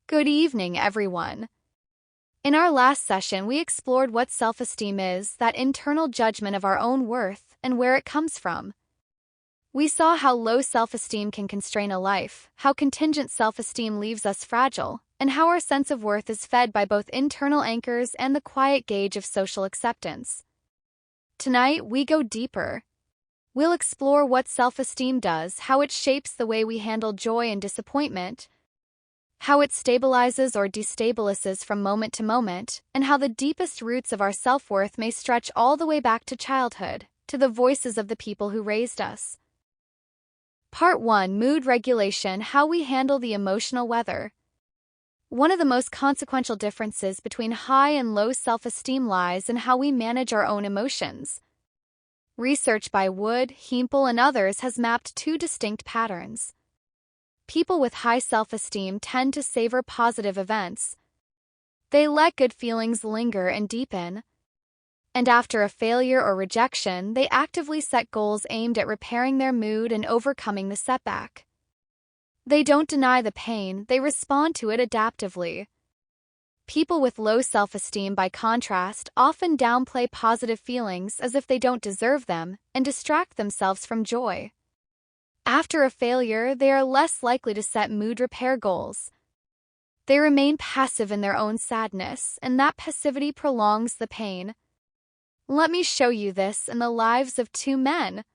Good evening, everyone. In our last session, we explored what self-esteem is, that internal judgment of our own worth, and where it comes from. We saw how low self-esteem can constrain a life, how contingent self-esteem leaves us fragile, and how our sense of worth is fed by both internal anchors and the quiet gauge of social acceptance. Tonight, we go deeper. We'll explore what self-esteem does, how it shapes the way we handle joy and disappointment, how it stabilizes or destabilizes from moment to moment, and how the deepest roots of our self-worth may stretch all the way back to childhood, to the voices of the people who raised us. Part 1: Mood Regulation: How we handle the emotional weather. One of the most consequential differences between high and low self-esteem lies in how we manage our own emotions. Research by Wood, Hempel, and others has mapped two distinct patterns. People with high self-esteem tend to savor positive events. They let good feelings linger and deepen. And after a failure or rejection, they actively set goals aimed at repairing their mood and overcoming the setback. They don't deny the pain, they respond to it adaptively. People with low self-esteem, by contrast, often downplay positive feelings as if they don't deserve them and distract themselves from joy. After a failure, they are less likely to set mood repair goals. They remain passive in their own sadness, and that passivity prolongs the pain. Let me show you this in the lives of two men.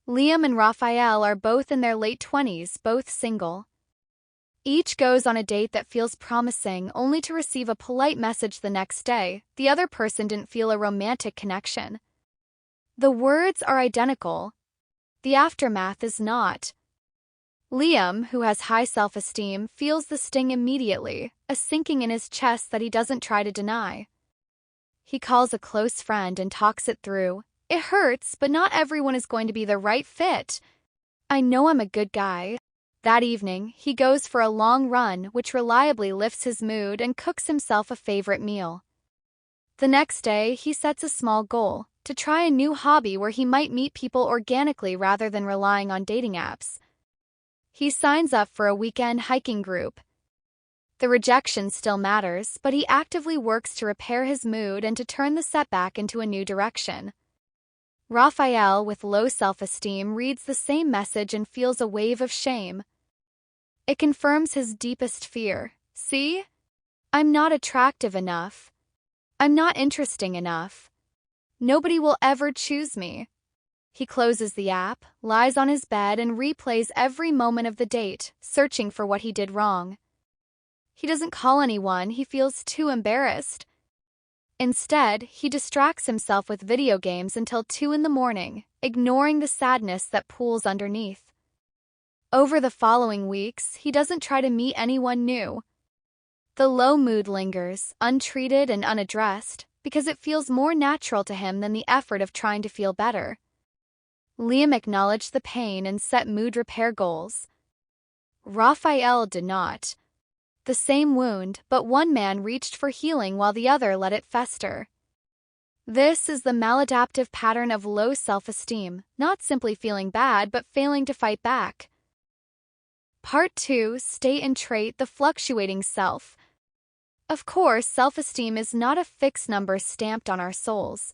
Liam and Raphael are both in their late 20s, both single. Each goes on a date that feels promising, only to receive a polite message the next day. The other person didn't feel a romantic connection. The words are identical. The aftermath is not. Liam, who has high self-esteem, feels the sting immediately, a sinking in his chest that he doesn't try to deny. He calls a close friend and talks it through. It hurts, but not everyone is going to be the right fit. I know I'm a good guy. That evening, he goes for a long run, which reliably lifts his mood, and cooks himself a favorite meal. The next day, he sets a small goal: to try a new hobby where he might meet people organically rather than relying on dating apps. He signs up for a weekend hiking group. The rejection still matters, but he actively works to repair his mood and to turn the setback into a new direction. Raphael, with low self-esteem, reads the same message and feels a wave of shame. It confirms his deepest fear. See? I'm not attractive enough. I'm not interesting enough. Nobody will ever choose me. He closes the app, lies on his bed, and replays every moment of the date, searching for what he did wrong. He doesn't call anyone, he feels too embarrassed. Instead, he distracts himself with video games until 2 a.m, ignoring the sadness that pools underneath. Over the following weeks, he doesn't try to meet anyone new. The low mood lingers, untreated and unaddressed, because it feels more natural to him than the effort of trying to feel better. Liam acknowledged the pain and set mood repair goals. Raphael did not. The same wound, but one man reached for healing while the other let it fester. This is the maladaptive pattern of low self-esteem, not simply feeling bad but failing to fight back. Part 2: State and Trait: The Fluctuating Self. Of course, self-esteem is not a fixed number stamped on our souls.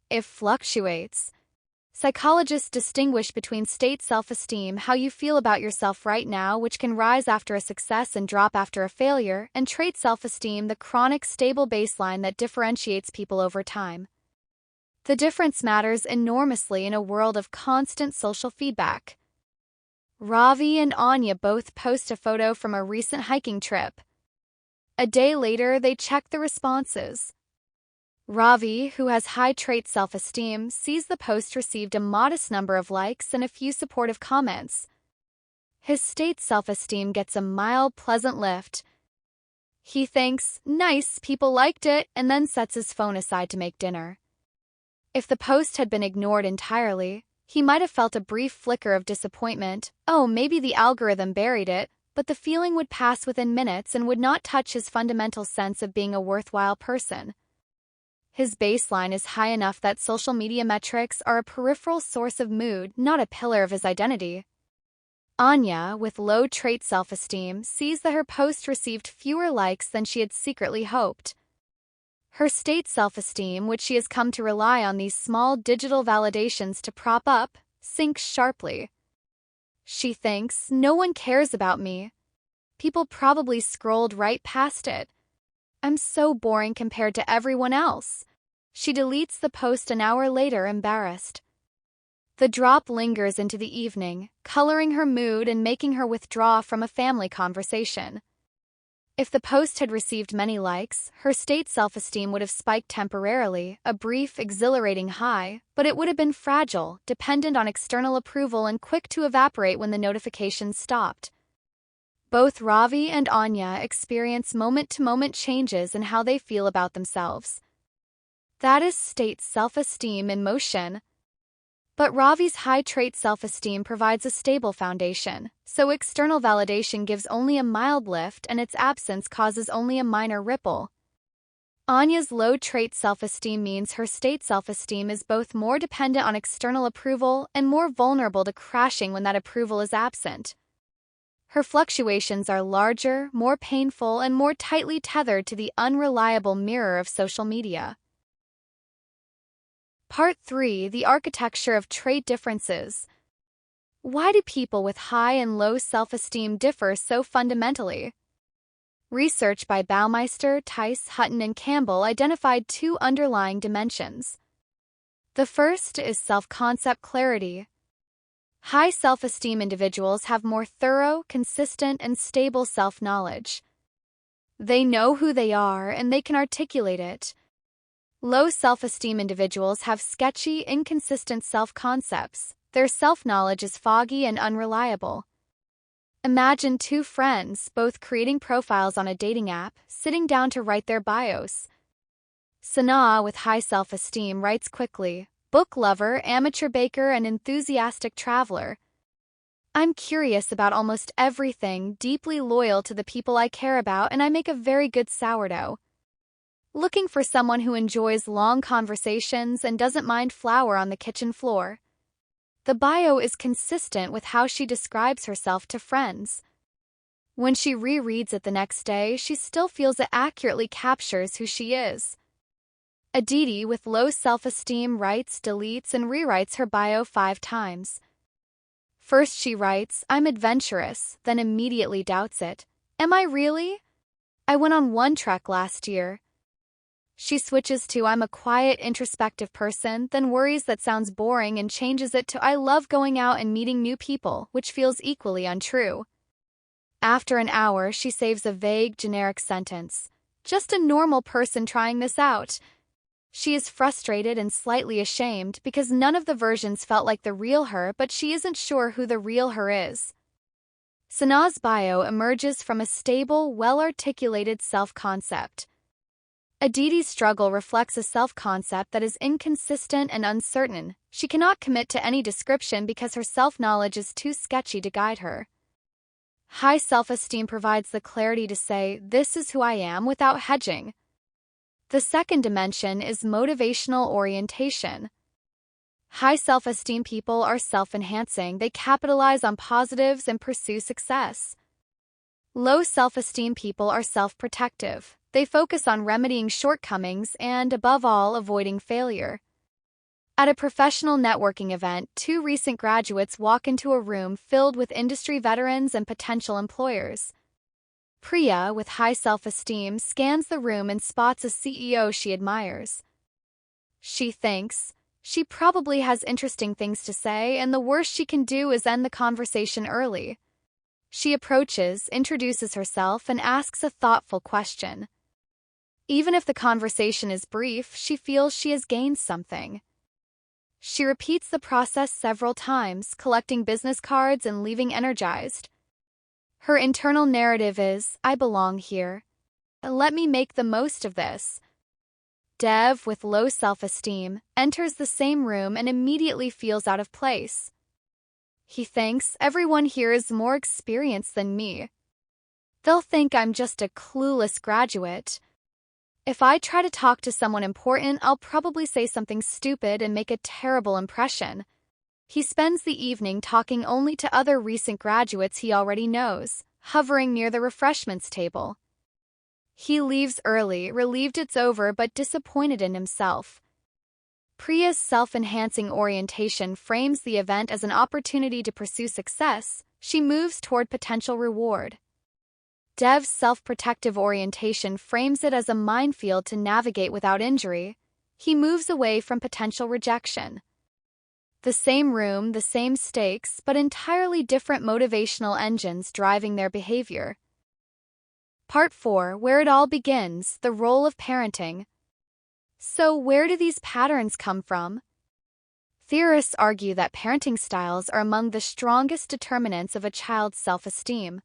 It fluctuates. Psychologists distinguish between state self-esteem, how you feel about yourself right now, which can rise after a success and drop after a failure, and trait self-esteem, the chronic, stable baseline that differentiates people over time. The difference matters enormously in a world of constant social feedback. Ravi and Anya both post a photo from a recent hiking trip. A day later, they check the responses. Ravi, who has high trait self-esteem, sees the post received a modest number of likes and a few supportive comments. His state self-esteem gets a mild, pleasant lift. He thinks, "Nice, people liked it," and then sets his phone aside to make dinner. If the post had been ignored entirely, he might have felt a brief flicker of disappointment. Oh, maybe the algorithm buried it, but the feeling would pass within minutes and would not touch his fundamental sense of being a worthwhile person. His baseline is high enough that social media metrics are a peripheral source of mood, not a pillar of his identity. Anya, with low trait self-esteem, sees that her post received fewer likes than she had secretly hoped. Her state self-esteem, which she has come to rely on these small digital validations to prop up, sinks sharply. She thinks, no one cares about me. People probably scrolled right past it. I'm so boring compared to everyone else. She deletes the post an hour later, embarrassed. The drop lingers into the evening, coloring her mood and making her withdraw from a family conversation. If the post had received many likes, her state self-esteem would have spiked temporarily, a brief, exhilarating high, but it would have been fragile, dependent on external approval and quick to evaporate when the notifications stopped. Both Ravi and Anya experience moment-to-moment changes in how they feel about themselves. That is state self-esteem in motion. But Ravi's high trait self-esteem provides a stable foundation, so external validation gives only a mild lift and its absence causes only a minor ripple. Anya's low trait self-esteem means her state self-esteem is both more dependent on external approval and more vulnerable to crashing when that approval is absent. Her fluctuations are larger, more painful, and more tightly tethered to the unreliable mirror of social media. Part 3. The Architecture of Trait Differences. Why do people with high and low self-esteem differ so fundamentally? Research by Baumeister, Tice, Hutton, and Campbell identified two underlying dimensions. The first is self-concept clarity. High self-esteem individuals have more thorough, consistent, and stable self-knowledge. They know who they are and they can articulate it. Low self-esteem individuals have sketchy, inconsistent self-concepts. Their self-knowledge is foggy and unreliable. Imagine two friends, both creating profiles on a dating app, sitting down to write their bios. Sanaa, with high self-esteem, writes quickly, book lover, amateur baker, and enthusiastic traveler. I'm curious about almost everything, deeply loyal to the people I care about, and I make a very good sourdough. Looking for someone who enjoys long conversations and doesn't mind flour on the kitchen floor. The bio is consistent with how she describes herself to friends. When she rereads it the next day, she still feels it accurately captures who she is. Aditi, with low self-esteem, writes, deletes, and rewrites her bio 5 times. First she writes, I'm adventurous, then immediately doubts it. Am I really? I went on one trek last year. She switches to I'm a quiet, introspective person, then worries that sounds boring and changes it to I love going out and meeting new people, which feels equally untrue. After an hour, she saves a vague, generic sentence. Just a normal person trying this out. She is frustrated and slightly ashamed because none of the versions felt like the real her, but she isn't sure who the real her is. Sanaa's bio emerges from a stable, well-articulated self-concept. Aditi's struggle reflects a self-concept that is inconsistent and uncertain. She cannot commit to any description because her self-knowledge is too sketchy to guide her. High self-esteem provides the clarity to say, this is who I am, without hedging. The second dimension is motivational orientation. High self-esteem people are self-enhancing. They capitalize on positives and pursue success. Low self-esteem people are self-protective. They focus on remedying shortcomings and, above all, avoiding failure. At a professional networking event, 2 recent graduates walk into a room filled with industry veterans and potential employers. Priya, with high self-esteem, scans the room and spots a CEO she admires. She thinks, she probably has interesting things to say, and the worst she can do is end the conversation early. She approaches, introduces herself, and asks a thoughtful question. Even if the conversation is brief, she feels she has gained something. She repeats the process several times, collecting business cards and leaving energized. Her internal narrative is, I belong here. Let me make the most of this. Dev, with low self-esteem, enters the same room and immediately feels out of place. He thinks, everyone here is more experienced than me. They'll think I'm just a clueless graduate. If I try to talk to someone important, I'll probably say something stupid and make a terrible impression. He spends the evening talking only to other recent graduates he already knows, hovering near the refreshments table. He leaves early, relieved it's over but disappointed in himself. Priya's self-enhancing orientation frames the event as an opportunity to pursue success. She moves toward potential reward. Dev's self-protective orientation frames it as a minefield to navigate without injury. He moves away from potential rejection. The same room, the same stakes, but entirely different motivational engines driving their behavior. Part 4, where it all begins, the role of parenting. So, where do these patterns come from? Theorists argue that parenting styles are among the strongest determinants of a child's self-esteem.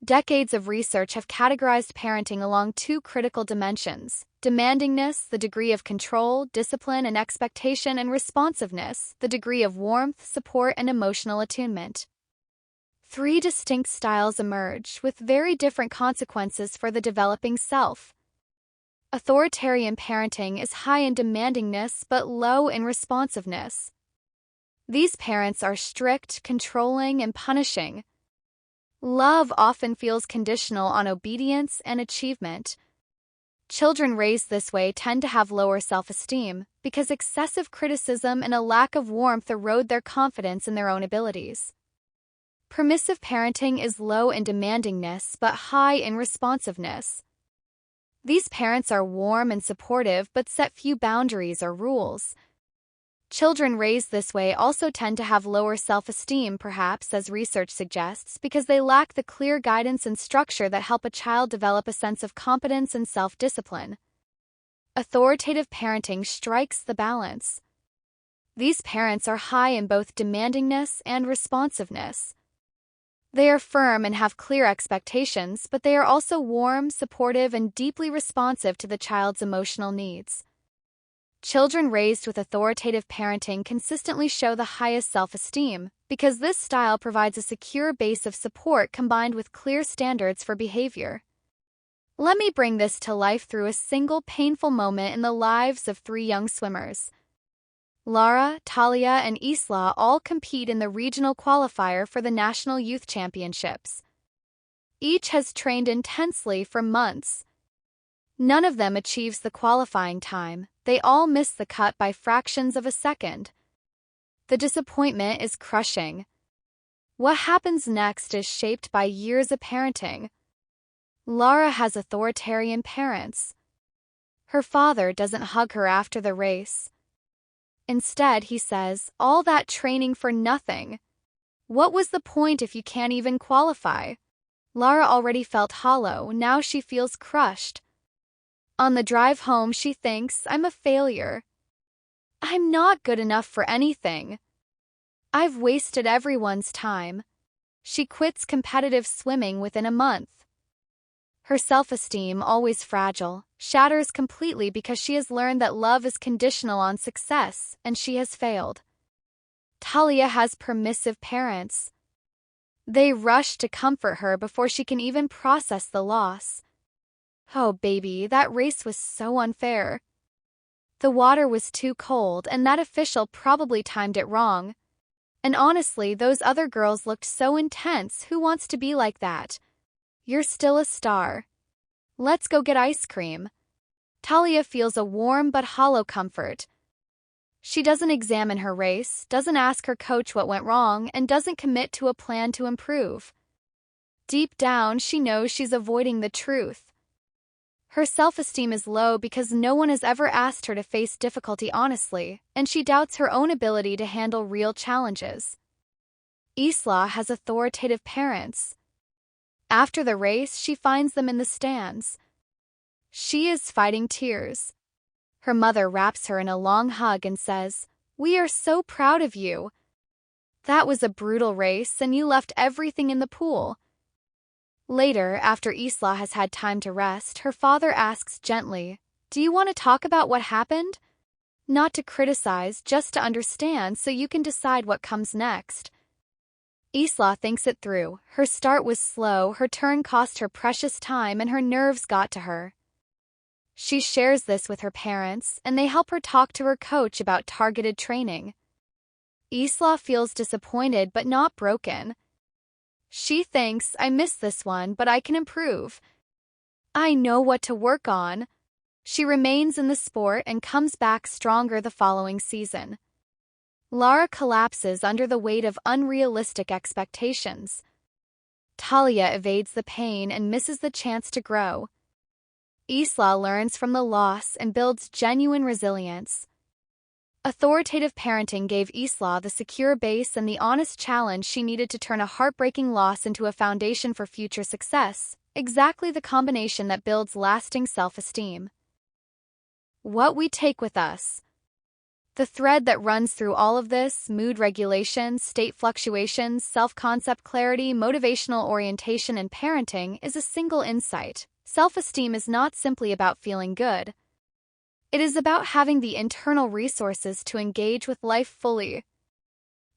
Decades of research have categorized parenting along two critical dimensions: demandingness, the degree of control, discipline, and expectation, and responsiveness, the degree of warmth, support, and emotional attunement. Three distinct styles emerge, with very different consequences for the developing self. Authoritarian parenting is high in demandingness but low in responsiveness. These parents are strict, controlling, and punishing. Love often feels conditional on obedience and achievement. Children raised this way tend to have lower self-esteem because excessive criticism and a lack of warmth erode their confidence in their own abilities. Permissive parenting is low in demandingness but high in responsiveness. These parents are warm and supportive but set few boundaries or rules. Children raised this way also tend to have lower self-esteem, perhaps, as research suggests, because they lack the clear guidance and structure that help a child develop a sense of competence and self-discipline. Authoritative parenting strikes the balance. These parents are high in both demandingness and responsiveness. They are firm and have clear expectations, but they are also warm, supportive, and deeply responsive to the child's emotional needs. Children raised with authoritative parenting consistently show the highest self-esteem, because this style provides a secure base of support combined with clear standards for behavior. Let me bring this to life through a single painful moment in the lives of three young swimmers. Lara, Talia, and Isla all compete in the regional qualifier for the National Youth Championships. Each has trained intensely for months. None of them achieves the qualifying time. They all miss the cut by fractions of a second. The disappointment is crushing. What happens next is shaped by years of parenting. Lara has authoritarian parents. Her father doesn't hug her after the race. Instead, he says, "All that training for nothing. What was the point if you can't even qualify?" Lara already felt hollow, now she feels crushed. On the drive home, she thinks, "I'm a failure. I'm not good enough for anything. I've wasted everyone's time." She quits competitive swimming within a month. Her self-esteem, always fragile, shatters completely because she has learned that love is conditional on success, and she has failed. Talia has permissive parents. They rush to comfort her before she can even process the loss. "Oh, baby, that race was so unfair. The water was too cold, and that official probably timed it wrong. And honestly, those other girls looked so intense. Who wants to be like that? You're still a star. Let's go get ice cream." Talia feels a warm but hollow comfort. She doesn't examine her race, doesn't ask her coach what went wrong, and doesn't commit to a plan to improve. Deep down, she knows she's avoiding the truth. Her self-esteem is low because no one has ever asked her to face difficulty honestly, and she doubts her own ability to handle real challenges. Isla has authoritative parents. After the race, she finds them in the stands. She is fighting tears. Her mother wraps her in a long hug and says, "We are so proud of you. That was a brutal race, and you left everything in the pool." Later, after Isla has had time to rest, her father asks gently, "Do you want to talk about what happened? Not to criticize, just to understand so you can decide what comes next." Isla thinks it through. Her start was slow, her turn cost her precious time, and her nerves got to her. She shares this with her parents, and they help her talk to her coach about targeted training. Isla feels disappointed but not broken. She thinks, I missed this one, but I can improve. I know what to work on. She remains in the sport and comes back stronger the following season. Lara collapses under the weight of unrealistic expectations. Talia evades the pain and misses the chance to grow. Isla learns from the loss and builds genuine resilience. Authoritative parenting gave Isla the secure base and the honest challenge she needed to turn a heartbreaking loss into a foundation for future success, exactly the combination that builds lasting self-esteem. What we take with us. The thread that runs through all of this, mood regulation, state fluctuations, self-concept clarity, motivational orientation, and parenting, is a single insight. Self-esteem is not simply about feeling good. It is about having the internal resources to engage with life fully.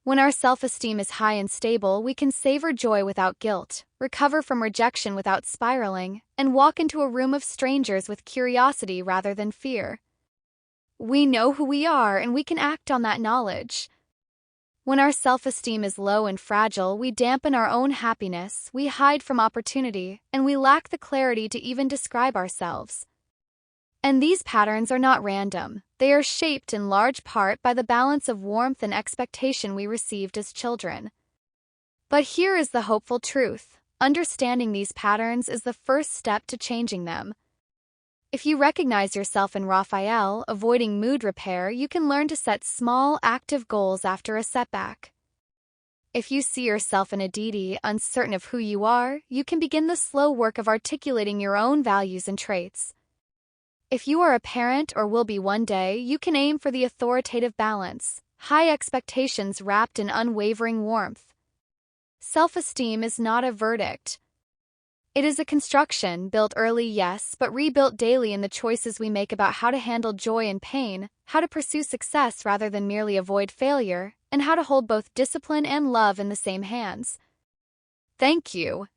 When our self-esteem is high and stable, we can savor joy without guilt, recover from rejection without spiraling, and walk into a room of strangers with curiosity rather than fear. We know who we are and we can act on that knowledge. When our self-esteem is low and fragile, we dampen our own happiness, we hide from opportunity, and we lack the clarity to even describe ourselves. And these patterns are not random. They are shaped in large part by the balance of warmth and expectation we received as children. But here is the hopeful truth. Understanding these patterns is the first step to changing them. If you recognize yourself in Raphael avoiding mood repair, you can learn to set small, active goals after a setback. If you see yourself in Aditi uncertain of who you are, you can begin the slow work of articulating your own values and traits. If you are a parent or will be one day, you can aim for the authoritative balance, high expectations wrapped in unwavering warmth. Self-esteem is not a verdict. It is a construction, built early, yes, but rebuilt daily in the choices we make about how to handle joy and pain, how to pursue success rather than merely avoid failure, and how to hold both discipline and love in the same hands. Thank you.